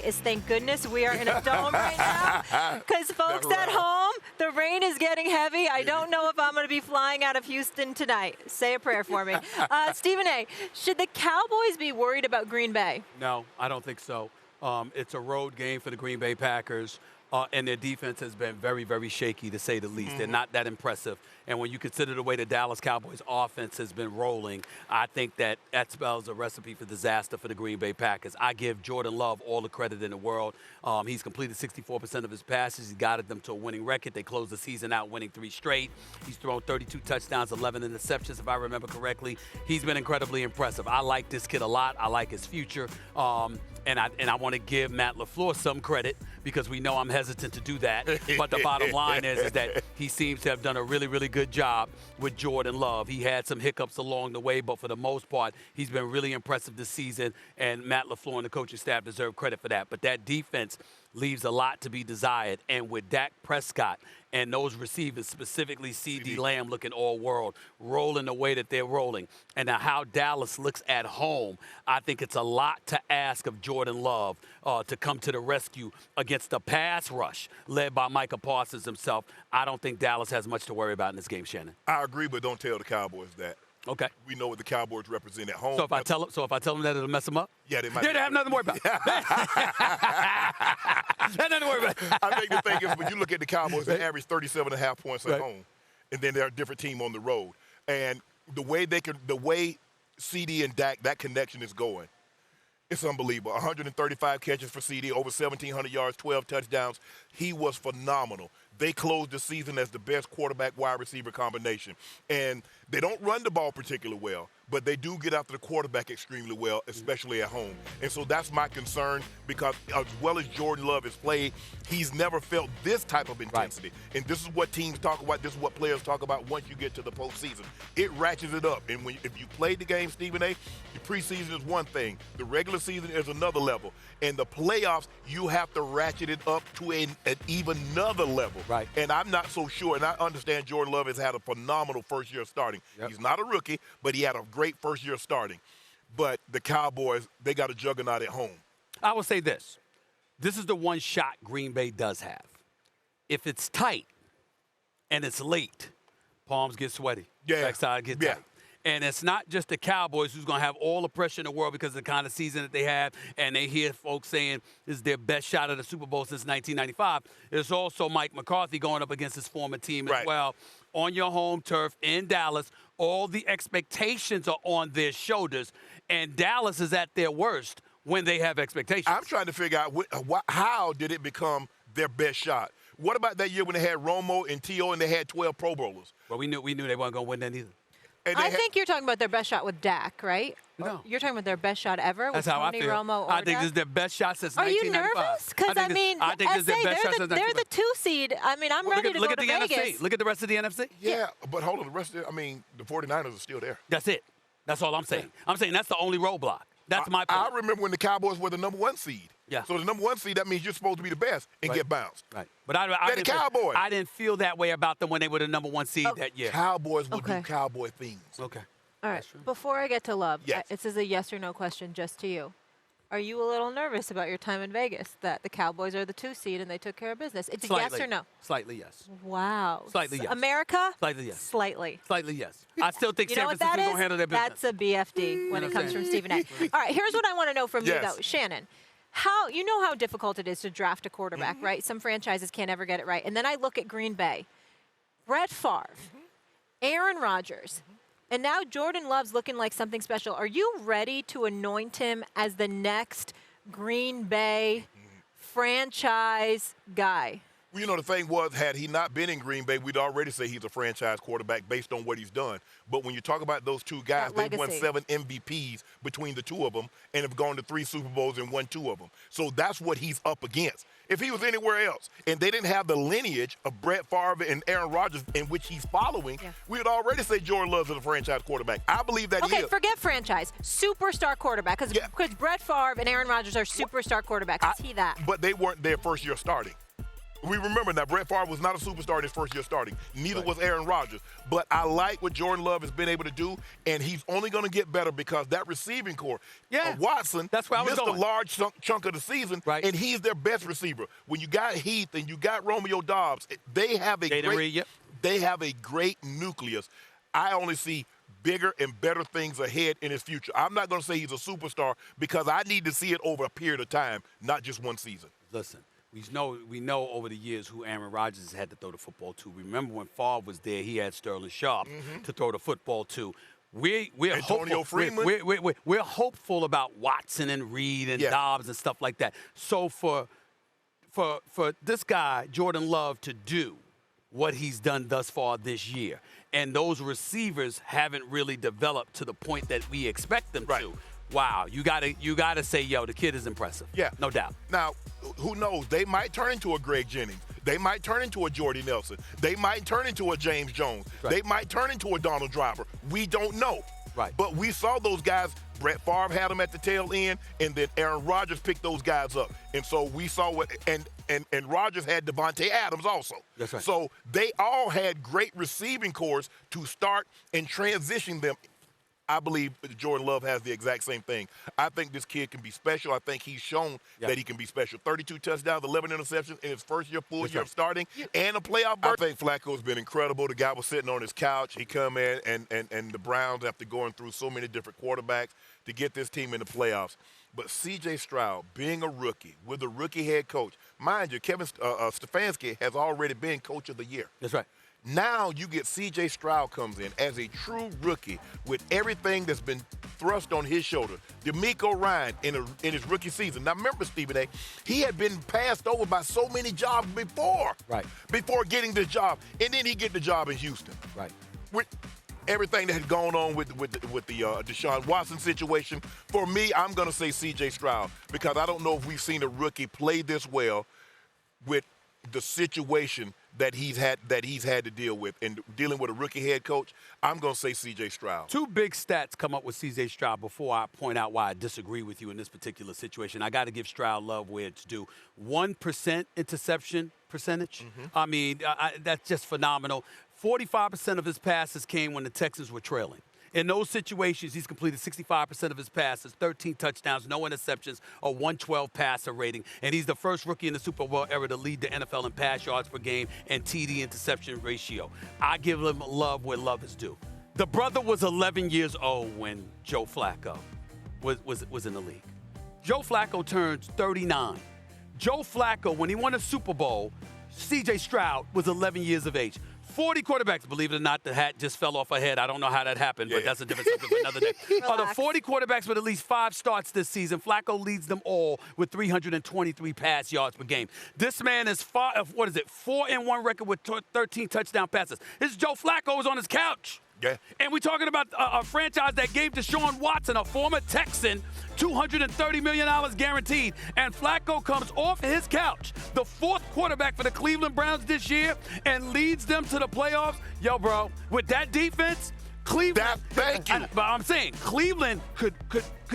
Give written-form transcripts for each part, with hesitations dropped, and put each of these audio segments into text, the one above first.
is thank goodness we are in a dome right now. Because folks at home, the rain is getting heavy. I don't know if I'm going to be flying out of Houston tonight. Say a prayer for me. Stephen A., should the Cowboys be worried about Green Bay? No, I don't think so. It's a road game for the Green Bay Packers. And their defense has been very, very shaky, to say the least. They're not that impressive. And when you consider the way the Dallas Cowboys offense has been rolling, I think that spells a recipe for disaster for the Green Bay Packers. I give Jordan Love all the credit in the world. He's completed 64% of his passes. He guided them to a winning record. They closed the season out winning 3 straight. He's thrown 32 touchdowns, 11 interceptions, if I remember correctly. He's been incredibly impressive. I like this kid a lot. I like his future. And I want to give Matt LaFleur some credit because we know I'm hesitant to do that. But the bottom line is that he seems to have done a really, really good job with Jordan Love. He had some hiccups along the way, but for the most part, he's been really impressive this season, and Matt LaFleur and the coaching staff deserve credit for that. But that defense leaves a lot to be desired. And with Dak Prescott and those receivers, specifically C.D. Lamb looking all world, rolling the way that they're rolling, and how Dallas looks at home, I think it's a lot to ask of Jordan Love to come to the rescue against the pass rush led by Micah Parsons himself. I don't think Dallas has much to worry about in this game, Shannon. I agree, but don't tell the Cowboys that. Okay. We know what the Cowboys represent at home. So if I tell them that, it'll mess them up? Yeah, they might. They have nothing to worry about. Nothing to worry about. I think the thing is, when you look at the Cowboys, they average 37.5 points at home, and then they're a different team on the road. And the way CD and Dak, that connection is going, it's unbelievable. 135 catches for CD, over 1,700 yards, 12 touchdowns. He was phenomenal. They closed the season as the best quarterback-wide receiver combination. And they don't run the ball particularly well, but they do get after the quarterback extremely well, especially at home. And so that's my concern because as well as Jordan Love has played, he's never felt this type of intensity. Right. And this is what teams talk about. This is what players talk about once you get to the postseason. It ratchets it up. And if you played the game, Stephen A., the preseason is one thing. The regular season is another level. And the playoffs, you have to ratchet it up to an even another level. Right. And I'm not so sure. And I understand Jordan Love has had a phenomenal first year starting. Yep. He's not a rookie, but he had a great first year starting. But the Cowboys, they got a juggernaut at home. I will say this. This is the one shot Green Bay does have. If it's tight and it's late, palms get sweaty. Yeah. Backside get tight. And it's not just the Cowboys who's going to have all the pressure in the world because of the kind of season that they have, and they hear folks saying this is their best shot at the Super Bowl since 1995. It's also Mike McCarthy going up against his former team as well. On your home turf in Dallas, all the expectations are on their shoulders, and Dallas is at their worst when they have expectations. I'm trying to figure out how did it become their best shot? What about that year when they had Romo and T.O. and they had 12 Pro Bowlers? Well, we knew they weren't going to win that either. I think you're talking about their best shot with Dak, right? No. You're talking about their best shot ever with That's how Tony I feel. Romo or I think Dak? this is their best shot since Are 1995. you nervous? Because, I mean, they're the 2 seed. I mean, I'm ready to go to Vegas. NFC. Look at the rest of the NFC. Yeah, but hold on. The rest of it, I mean, the 49ers are still there. That's it. That's all I'm saying. I'm saying that's the only roadblock. That's my point. I remember when the Cowboys were the number 1 seed. Yeah. So the number 1 seed, that means you're supposed to be the best and get bounced. Right. But I the Cowboys. I didn't feel that way about them when they were the number 1 seed that year. Cowboys will do Cowboy things. Okay. All right. Before I get to Love, Yes. this is a yes or no question just to you. Are you a little nervous about your time in Vegas, that the Cowboys are the 2 seed and they took care of business? It's a yes or no? Slightly yes. Wow. Slightly yes. America? Slightly yes. Slightly. Slightly yes. I still think You San know what Francisco's that going to handle their business. That's a BFD when it comes from Stephen A. All right, here's what I want to know from you, though. Shannon, you know how difficult it is to draft a quarterback, right? Some franchises can't ever get it right. And then I look at Green Bay. Brett Favre, Aaron Rodgers, and now Jordan Love's looking like something special. Are you ready to anoint him as the next Green Bay franchise guy? Well, you know, the thing was, had he not been in Green Bay, we'd already say he's a franchise quarterback based on what he's done. But when you talk about those 2 guys, they've won 7 MVPs between the 2 of them and have gone to 3 Super Bowls and won 2 of them. So that's what he's up against. If he was anywhere else and they didn't have the lineage of Brett Favre and Aaron Rodgers in which he's following, we would already say Jordan Love is a franchise quarterback. I believe that he is. Okay, forget franchise. Superstar quarterback. Because Brett Favre and Aaron Rodgers are superstar quarterbacks. Is he that? But they weren't their first year starting. We remember now, Brett Favre was not a superstar in his first year starting. Neither Right. was Aaron Rodgers. But I like what Jordan Love has been able to do, and he's only going to get better because that receiving core, Watson, that's where I was missed going. a large chunk of the season, Right. and he's their best receiver. When you got Heath and you got Romeo Dobbs, they have a they have a great nucleus. I only see bigger and better things ahead in his future. I'm not going to say he's a superstar because I need to see it over a period of time, not just one season. Listen, we know over the years who Aaron Rodgers has had to throw the football to. Remember when Favre was there, he had Sterling Sharpe to throw the football to. We're Antonio hopeful. Freeman. We're hopeful about Watson and Reed and Dobbs and stuff like that. So for this guy, Jordan Love, to do what he's done thus far this year, and those receivers haven't really developed to the point that we expect them to. Wow, you gotta say, yo, the kid is impressive. Yeah, no doubt. Now, who knows? They might turn into a Greg Jennings. They might turn into a Jordy Nelson. They might turn into a James Jones. Right. They might turn into a Donald Driver. We don't know. Right. But we saw those guys. Brett Favre had them at the tail end, and then Aaron Rodgers picked those guys up. And so we saw what and Rodgers had Devontae Adams also. That's right. So they all had great receiving cores to start and transition them. I believe Jordan Love has the exact same thing. I think this kid can be special. I think he's shown that he can be special. 32 touchdowns, 11 interceptions in his first full year of starting, and a playoff berth. I think Flacco's been incredible. The guy was sitting on his couch. He come in, and the Browns, after going through so many different quarterbacks, to get this team in the playoffs. But C.J. Stroud, being a rookie, with a rookie head coach, mind you, Kevin Stefanski has already been coach of the year. That's right. Now you get C.J. Stroud comes in as a true rookie with everything that's been thrust on his shoulder. D'Amico Ryan in his rookie season. Now remember, Stephen A., he had been passed over by so many jobs before getting this job, and then he get the job in Houston. Right. With everything that had gone on with the Deshaun Watson situation, for me, I'm going to say C.J. Stroud because I don't know if we've seen a rookie play this well with the situation that he's had to deal with, and dealing with a rookie head coach. I'm going to say C.J. Stroud. Two big stats come up with C.J. Stroud before I point out why I disagree with you in this particular situation. I got to give Stroud love where it's due. 1% interception percentage. I mean, that's just phenomenal. 45% of his passes came when the Texans were trailing. In those situations, he's completed 65% of his passes, 13 touchdowns, no interceptions, a 112 passer rating. And he's the first rookie in the Super Bowl era to lead the NFL in pass yards per game and TD interception ratio. I give him love where love is due. The brother was 11 years old when Joe Flacco was in the league. Joe Flacco turns 39. Joe Flacco, when he won a Super Bowl, C.J. Stroud was 11 years of age. 40 quarterbacks, believe it or not, the hat just fell off her head. I don't know how that happened, but that's a different subject for another day. The 40 quarterbacks with at least 5 starts this season, Flacco leads them all with 323 pass yards per game. This man is 4-1 record with 13 touchdown passes. This is Joe Flacco is on his couch. Yeah. And we're talking about a franchise that gave Deshaun Watson, a former Texan, $230 million guaranteed. And Flacco comes off his couch, the 4th quarterback for the Cleveland Browns this year, and leads them to the playoffs. Yo, bro, with that defense, Cleveland. Thank you. But I'm saying Cleveland could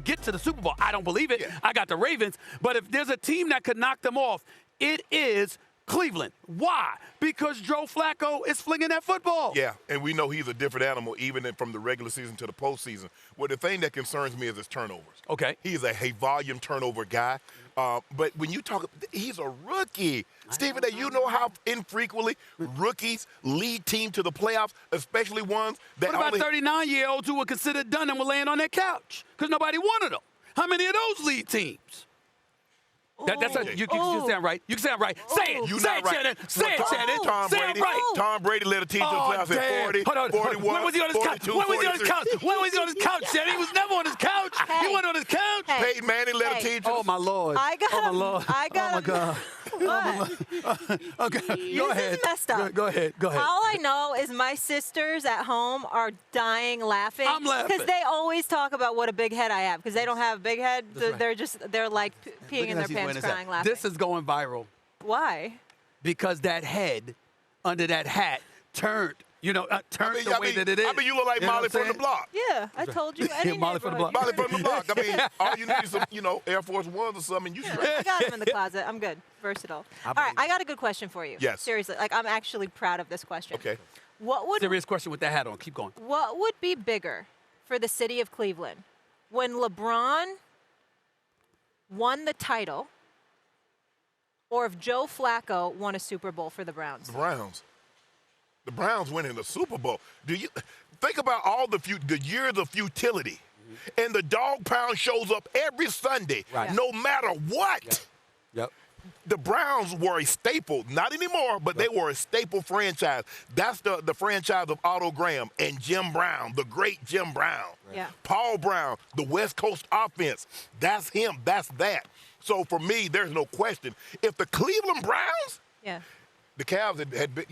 get to the Super Bowl. I don't believe it. Yeah. I got the Ravens. But if there's a team that could knock them off, it is Cleveland. Why? Because Joe Flacco is flinging that football. Yeah, and we know he's a different animal even from the regular season to the postseason. Well, the thing that concerns me is his turnovers. Okay. He's a volume turnover guy. But when you talk, he's a rookie. Stephen, you know how infrequently rookies lead team to the playoffs, especially ones that What about 39-year-olds who were considered done and were laying on their couch because nobody wanted them? How many of those lead teams? You can sound right. You can sound right. Say it. Say it, Shannon. Say it, Shannon. Say it right. Tom Brady led a team to the playoffs at 40, 41, When was he on his couch? When was he on his couch? When was he on his couch, Shannon? He was never on his couch. He wasn't on his couch. Peyton Manning led a team to Oh, my Lord. Oh, my Lord. I got Oh, my God. Okay, go ahead. Messed up. Go ahead. All I know is my sisters at home are dying laughing. I'm laughing. Because they always talk about what a big head I have. Because they don't have a big head. They're like peeing in their pants, crying, laughing. This is going viral. Why? Because that head under that hat turned turn the way that it is. I mean, you look like Molly from the block. Yeah, I told you. Any Molly from the block. Molly from the block. I mean, all you need is some, Air Force Ones or something. I got them in the closet. I'm good. Versatile. All right, I got a good question for you. Yes. Seriously, I'm actually proud of this question. Okay. Serious question with that hat on. Keep going. What would be bigger for the city of Cleveland when LeBron won the title, or if Joe Flacco won a Super Bowl for the Browns? The Browns winning the Super Bowl. Do you think about all the years of futility, and the dog pound shows up every Sunday, no matter what. Yep. The Browns were a staple, not anymore, but they were a staple franchise. That's the franchise of Otto Graham and Jim Brown, the great Jim Brown. Yeah. Paul Brown, the West Coast offense. That's him. That's that. So for me, there's no question. If the Cleveland Browns, the Cavs had been,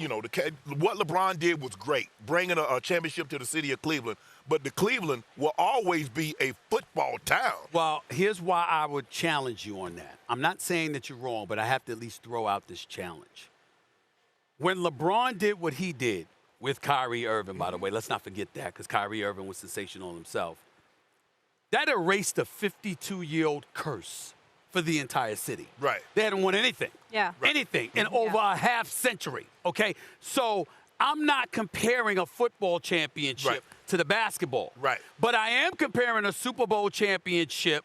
what LeBron did was great, bringing a championship to the city of Cleveland. But the Cleveland will always be a football town. Well, here's why I would challenge you on that. I'm not saying that you're wrong, but I have to at least throw out this challenge. When LeBron did what he did with Kyrie Irving, by the way, let's not forget that, because Kyrie Irving was sensational himself. That erased a 52-year-old curse for the entire city. Right. They hadn't won anything. Yeah. Anything in over a half century. Okay? So I'm not comparing a football championship to the basketball. Right. But I am comparing a Super Bowl championship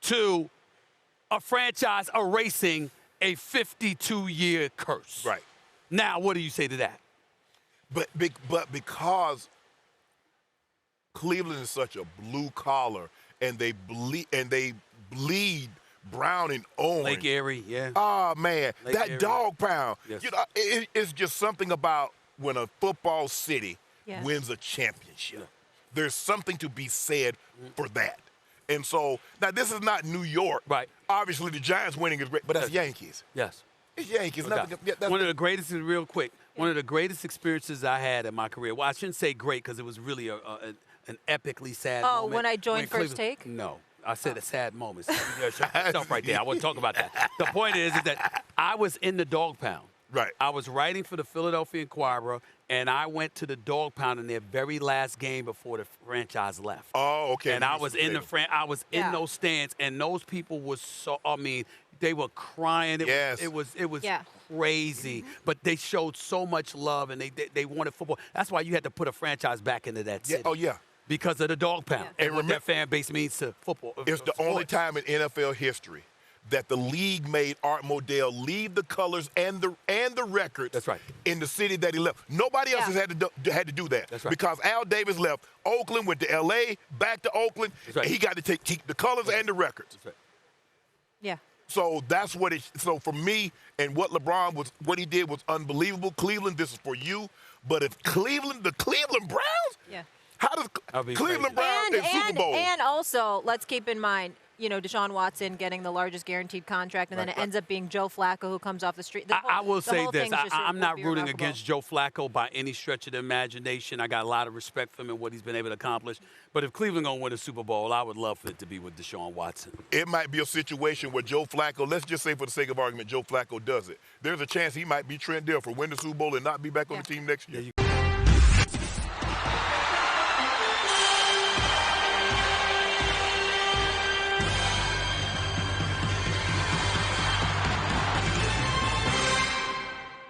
to a franchise erasing a 52-year curse. Right. Now, what do you say to that? But because Cleveland is such a blue collar, and they bleed brown and orange. Lake Erie, yeah. Oh man, Lake that Erie. dog pound. Yes. It's just something about when a football city wins a championship. Yeah. There's something to be said for that. And so now this is not New York. Right. Obviously the Giants winning is great, but that's Yankees. Yes. It's Yankees. Okay. That's One of the greatest, real quick, one of the greatest experiences I had in my career. Well, I shouldn't say great because it was really an epically sad moment. Oh, when I joined First Take? No. I said a sad moment. So shut yourself right there. I wouldn't talk about that. The point is that I was in the dog pound. Right. I was writing for the Philadelphia Inquirer, and I went to the dog pound in their very last game before the franchise left. Oh, okay. And I was in in those stands, and those people were they were crying. It was crazy. But they showed so much love, and they wanted football. That's why you had to put a franchise back into that city. Oh, yeah. Because of the dog pound and what that fan base means to football. It's the only time in NFL history that the league made Art Modell leave the colors and the records. That's right. In the city that he left. Nobody else has had to do that. That's right. Because Al Davis left Oakland, went to L.A., back to Oakland. That's right. And he got to keep the colors and the records. That's right. Yeah. So that's what it. So for me, and what what he did was unbelievable. Cleveland, this is for you. But if the Cleveland Browns, how does Cleveland Browns in Super Bowl? And also, let's keep in mind, Deshaun Watson getting the largest guaranteed contract, and then it ends up being Joe Flacco who comes off the street. I will say this. I'm not rooting against Joe Flacco by any stretch of the imagination. I got a lot of respect for him and what he's been able to accomplish. But if Cleveland going to win a Super Bowl, I would love for it to be with Deshaun Watson. It might be a situation where Joe Flacco, let's just say for the sake of argument, Joe Flacco does it. There's a chance he might be Trent Dilfer, win the Super Bowl and not be back on the team next year.